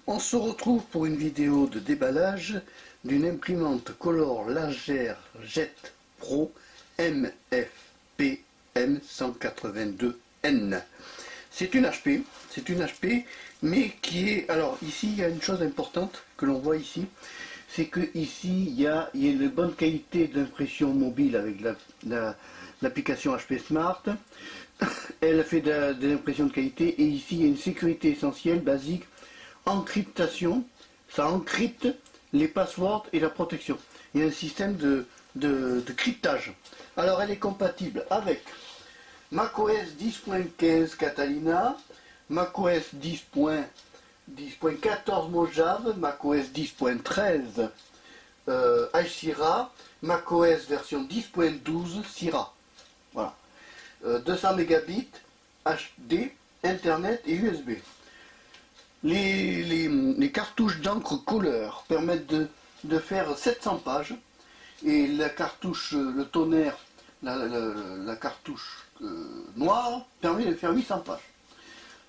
On se retrouve pour une vidéo de déballage d'une imprimante Color LaserJet Pro MFP M182N. C'est une HP, mais qui est... Alors ici, il y a une chose importante que l'on voit ici, c'est que ici, il y a une bonne qualité d'impression mobile avec l'application HP Smart. Elle fait de l'impression de qualité, et ici, il y a une sécurité essentielle, basique, encryptation, ça encrypte les passwords et la protection. Il y a un système de cryptage. Alors elle est compatible avec macOS 10.15 Catalina, macOS 10.14 Mojave, macOS 10.13 High Sierra, macOS version 10.12 Sierra. Voilà. 200 mégabits, HD, Internet et USB. Les cartouches d'encre couleur permettent de faire 700 pages, et la cartouche, le tonnerre, la cartouche noire permet de faire 800 pages.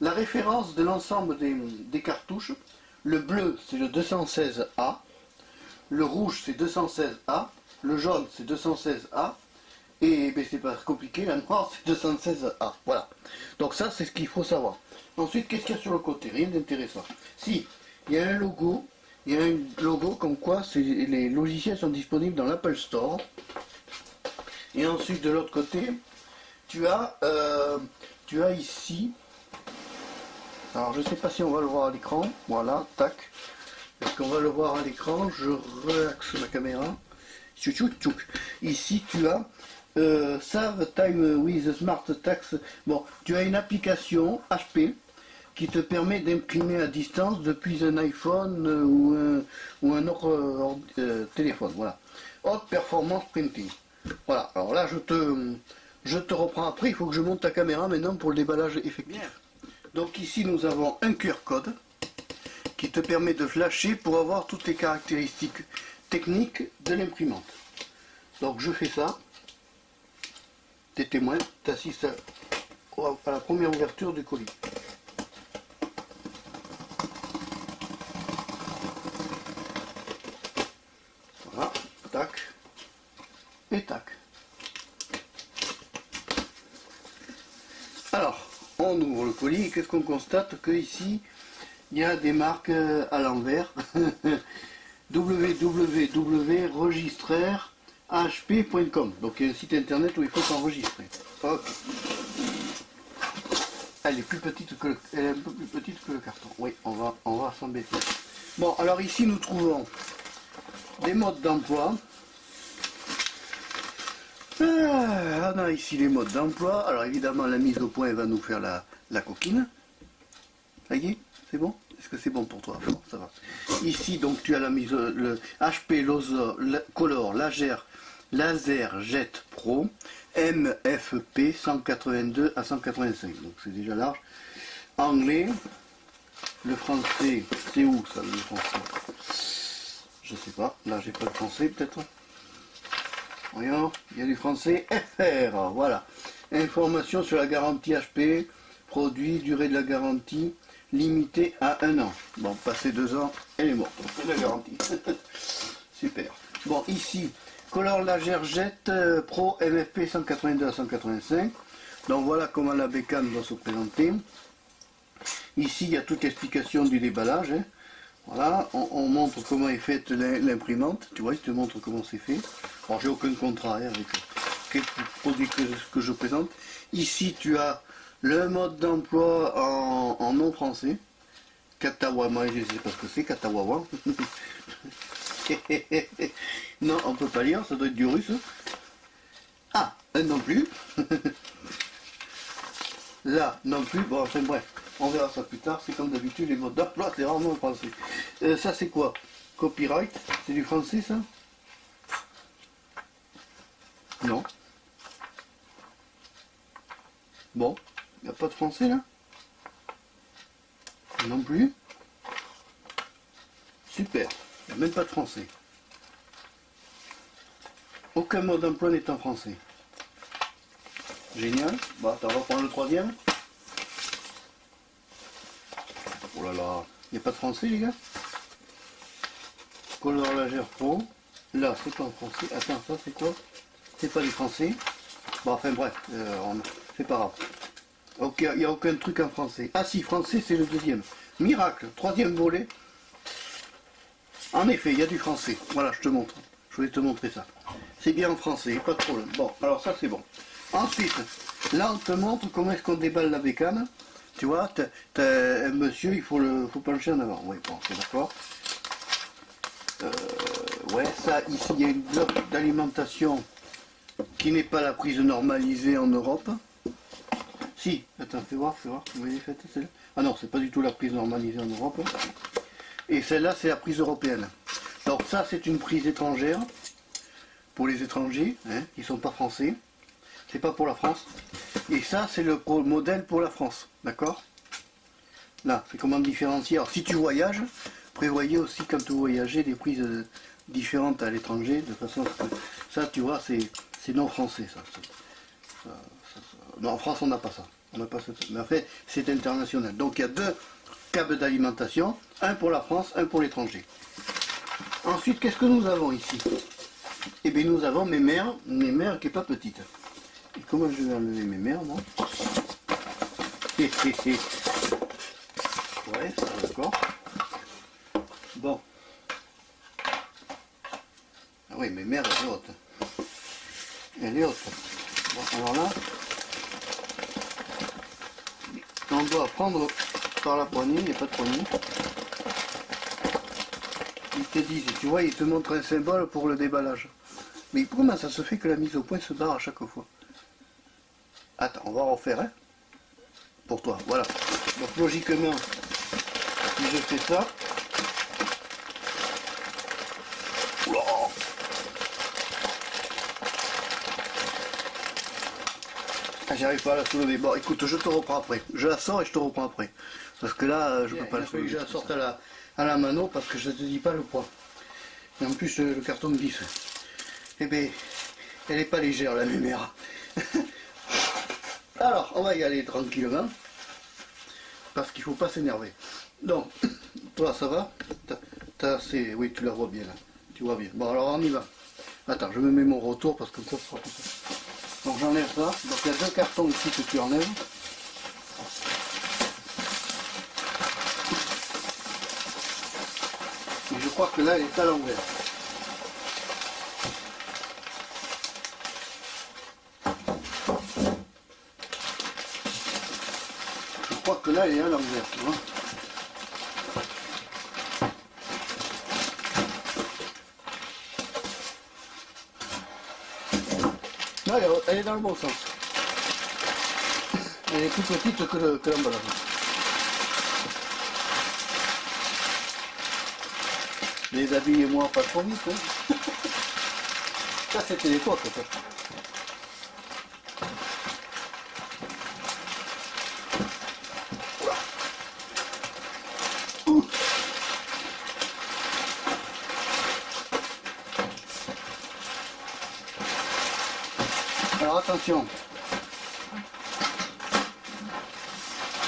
La référence de l'ensemble des cartouches, le bleu c'est le 216A, le rouge c'est 216A, le jaune c'est 216A, et ben, c'est pas compliqué, la noire c'est 216A. Voilà. Donc ça c'est ce qu'il faut savoir. Ensuite, qu'est-ce qu'il y a sur le côté? Rien d'intéressant. Si, il y a un logo, comme quoi les logiciels sont disponibles dans l'Apple Store. Et ensuite, de l'autre côté, tu as ici, alors je ne sais pas si on va le voir à l'écran, voilà, tac. Est-ce qu'on va le voir à l'écran? Je relaxe ma caméra. Ici, tu as Save Time with Smart Tax. Bon, tu as une application HP qui te permet d'imprimer à distance depuis un iPhone ou un autre téléphone. Voilà. Haute Performance Printing. Voilà. Alors là, je te reprends après. Il faut que je monte ta caméra maintenant pour le déballage effectif. Bien. Donc ici, nous avons un QR code qui te permet de flasher pour avoir toutes les caractéristiques techniques de l'imprimante. Donc je fais ça. T'es témoin, t'assistes à la première ouverture du colis. Voilà, tac, et tac. Alors, on ouvre le colis et qu'est-ce qu'on constate? Que ici, il y a des marques à l'envers. www.registrairhp.com. Donc il y a un site internet où il faut s'enregistrer. Ok. Elle est plus petite que elle est un peu plus petite que le carton. Oui, on va s'embêter. Bon, alors ici nous trouvons des modes d'emploi. On a ici les modes d'emploi. Alors évidemment la mise au point va nous faire la coquine. Ça y est, c'est bon? Est-ce que c'est bon pour toi? Bon, ça va. Ici donc tu as la mise, le HP Color LaserJet Pro MFP 182 à 185. Donc c'est déjà large. Anglais. Le français, c'est où ça le français? Je sais pas. Là j'ai pas le français peut-être. Voyons, il y a du français FR. Voilà. Information sur la garantie HP. Produit, durée de la garantie. Limité à 1 an. Bon, passé 2 ans, elle est morte. C'est la garantie. Super. Bon, ici, Color LaserJet Pro MFP 182 à 185. Donc voilà comment la bécane doit se présenter. Ici, il y a toute l'explication du déballage. Hein. Voilà, on montre comment est faite l'imprimante. Tu vois, il te montre comment c'est fait. Alors, j'ai aucun contrat hein, avec quelques produits que je présente. Ici, tu as le mode d'emploi en non français. Katawa, je ne sais pas ce que c'est, Katawawa. Non, on ne peut pas lire, ça doit être du russe. Ah, non plus. Là, non plus. Bon, enfin bref, on verra ça plus tard. C'est comme d'habitude, les modes d'emploi, c'est rarement en français. Ça, c'est quoi? Copyright, c'est du français, ça? Non. Bon. Il n'y a pas de français là? Non plus. Super. Il n'y a même pas de français. Aucun mode d'emploi n'est en français. Génial. Bah, on va prendre le troisième. Oh là là. Il n'y a pas de français, les gars. Color Lager Pro. Là, c'est pas en français. Attends, ça c'est quoi? C'est pas du français. Bon, enfin bref, c'est pas grave. Ok, il n'y a aucun truc en français. Ah si, français, c'est le deuxième. Miracle, troisième volet. En effet, il y a du français. Voilà, je te montre. Je voulais te montrer ça. C'est bien en français, pas de problème. Bon, alors ça c'est bon. Ensuite, là on te montre comment est-ce qu'on déballe la bécane. Tu vois, t'as un monsieur, il faut pencher en avant. Oui, bon, c'est d'accord. Ouais, ça, ici, il y a une bloc d'alimentation qui n'est pas la prise normalisée en Europe. Si, attends, fais voir, vous voyez, faites celle-là. Ah non, c'est pas du tout la prise normalisée en Europe. Et celle-là, c'est la prise européenne. Donc ça, c'est une prise étrangère, pour les étrangers, hein, qui ne sont pas français. C'est pas pour la France. Et ça, c'est le modèle pour la France, d'accord? Là, c'est comment différencier. Alors, si tu voyages, prévoyez aussi quand vous voyagez des prises différentes à l'étranger, de façon à ce que ça, tu vois, c'est non français, ça. Non, en France, on n'a pas ça. On n'a pas ça. Mais en fait, c'est international. Donc, il y a deux câbles d'alimentation, un pour la France, un pour l'étranger. Ensuite, qu'est-ce que nous avons ici? Eh bien, nous avons mes mères qui n'est pas petite. Et comment je vais enlever mes mères, moi? Ouais, ça, d'accord. Bon. Ah oui, mes mères, elle est haute. Elle est haute. Bon, alors là, on doit prendre par la poignée, il n'y a pas de poignée. Ils te disent, tu vois, ils te montrent un symbole pour le déballage. Mais comment ça se fait que la mise au point se barre à chaque fois? Attends, on va refaire, hein, pour toi, voilà. Donc logiquement, si je fais ça, oula, ah, j'arrive pas à la soulever. Bon, écoute, je te reprends après. Je la sors et je te reprends après. Parce que là, je peux pas la soulever. Je la sorte à la mano parce que je te dis pas le poids. Et en plus, le carton me glisse. Eh bien, elle n'est pas légère, la mémère. Alors, on va y aller tranquillement. Parce qu'il ne faut pas s'énerver. Donc, toi, ça va? Oui, tu la vois bien, là. Tu vois bien. Bon, alors, on y va. Attends, je me mets mon retour parce que ça sera tout ça. Donc, j'enlève ça. Donc, il y a deux cartons ici que tu enlèves. Et je crois que là, elle est à l'envers. Je crois que là, elle est à l'envers, tu vois. Là, elle est dans le bon sens. Elle est plus petite que l'emballage. Déshabillez-moi pas trop vite. Hein. Ça, c'était l'époque, en fait. Alors attention,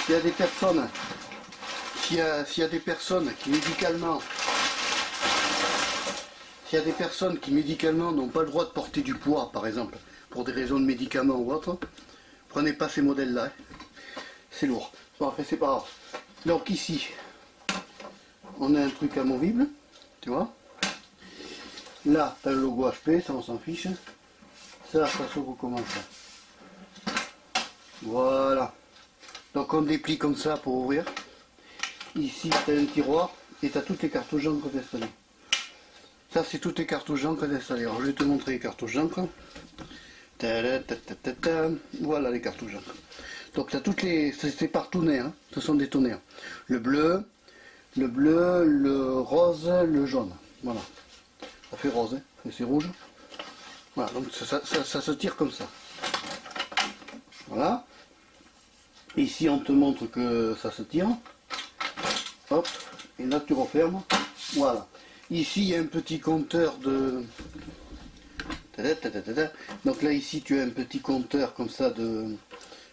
s'il y a des personnes, s'il y a des personnes qui médicalement, n'ont pas le droit de porter du poids, par exemple, pour des raisons de médicaments ou autre, prenez pas ces modèles-là, hein. C'est lourd. Bon, enfin, c'est pas grave. Donc ici, on a un truc amovible, tu vois. Là, tu as le logo HP, ça on s'en fiche. Ça s'ouvre comment ça? Voilà. Donc on déplie comme ça pour ouvrir. Ici, tu as un tiroir et tu as toutes les cartouches d'encre d'installer. Ça, c'est toutes les cartouches d'encre d'installer. Alors, je vais te montrer les cartouches d'encre. Voilà les cartouches d'encre. Donc, tu as toutes les... C'est par tonnerre. Hein. Ce sont des tonnerres. Le bleu, le rose, le jaune. Voilà. Ça fait rose, hein. Et c'est rouge. Voilà, donc ça se tire comme ça. Voilà. Ici, on te montre que ça se tire. Hop. Et là, tu refermes. Voilà. Ici, il y a un petit compteur de... Donc là, ici, tu as un petit compteur comme ça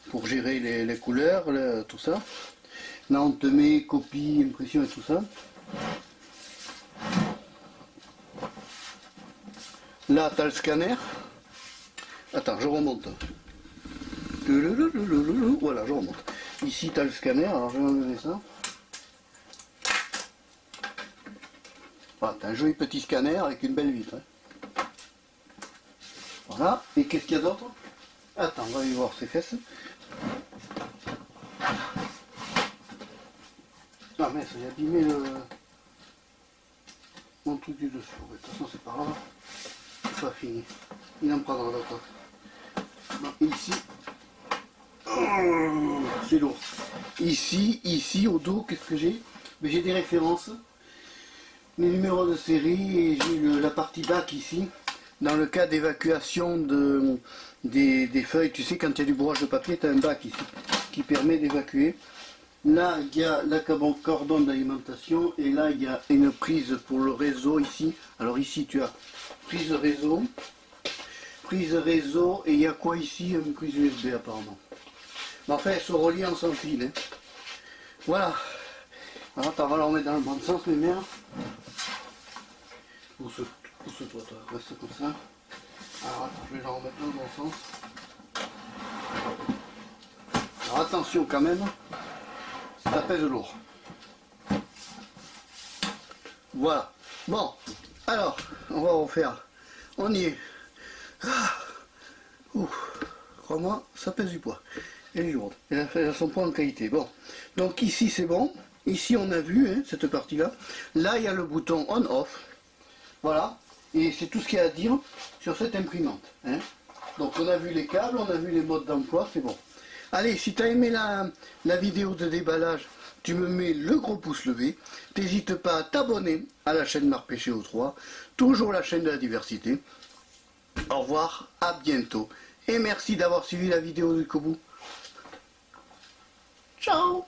pour gérer les couleurs, tout ça. Là, on te met copie, impression et tout ça. Là, tu as le scanner. Attends, je remonte. Voilà, je remonte. Ici, tu as le scanner. Alors, je vais enlever ça. Voilà, tu as un joli petit scanner avec une belle vitre. Voilà. Et qu'est-ce qu'il y a d'autre? Attends, on va aller voir ses fesses. Ah mince, j'ai abîmé mon truc du dessus. De toute façon, c'est pas grave. C'est pas fini. Il en prendra d'autres. Ici. Oh, c'est lourd. Ici, au dos, qu'est-ce que j'ai? Mais j'ai des références. Les numéros de série et j'ai la partie bac ici. Dans le cas d'évacuation des feuilles, tu sais, quand il y a du bourrage de papier, tu as un bac ici qui permet d'évacuer. Là, il y a la cordon d'alimentation et là, il y a une prise pour le réseau ici. Alors ici, tu as prise réseau et il y a quoi ici? Une prise USB apparemment. Mais enfin, elles sont reliées en sans fil. Hein. Voilà. Alors, on va la remettre dans le bon sens, mes mères. Pousse-toi, toi, reste comme ça. Alors, attends, je vais la remettre dans le bon sens. Alors, attention quand même. Ça pèse lourd. Voilà. Bon, alors, on va refaire. On y est. Ah. Crois-moi, ça pèse du poids. Elle est lourde. Elle a son poids en qualité. Bon. Donc ici, c'est bon. Ici, on a vu hein, cette partie-là. Là, il y a le bouton on-off. Voilà. Et c'est tout ce qu'il y a à dire sur cette imprimante. Hein. Donc, on a vu les câbles, on a vu les modes d'emploi, c'est bon. Allez, si tu as aimé la vidéo de déballage, tu me mets le gros pouce levé. N'hésite pas à t'abonner à la chaîne Marc Péchéo 3, toujours la chaîne de la diversité. Au revoir, à bientôt. Et merci d'avoir suivi la vidéo jusqu'au bout. Ciao!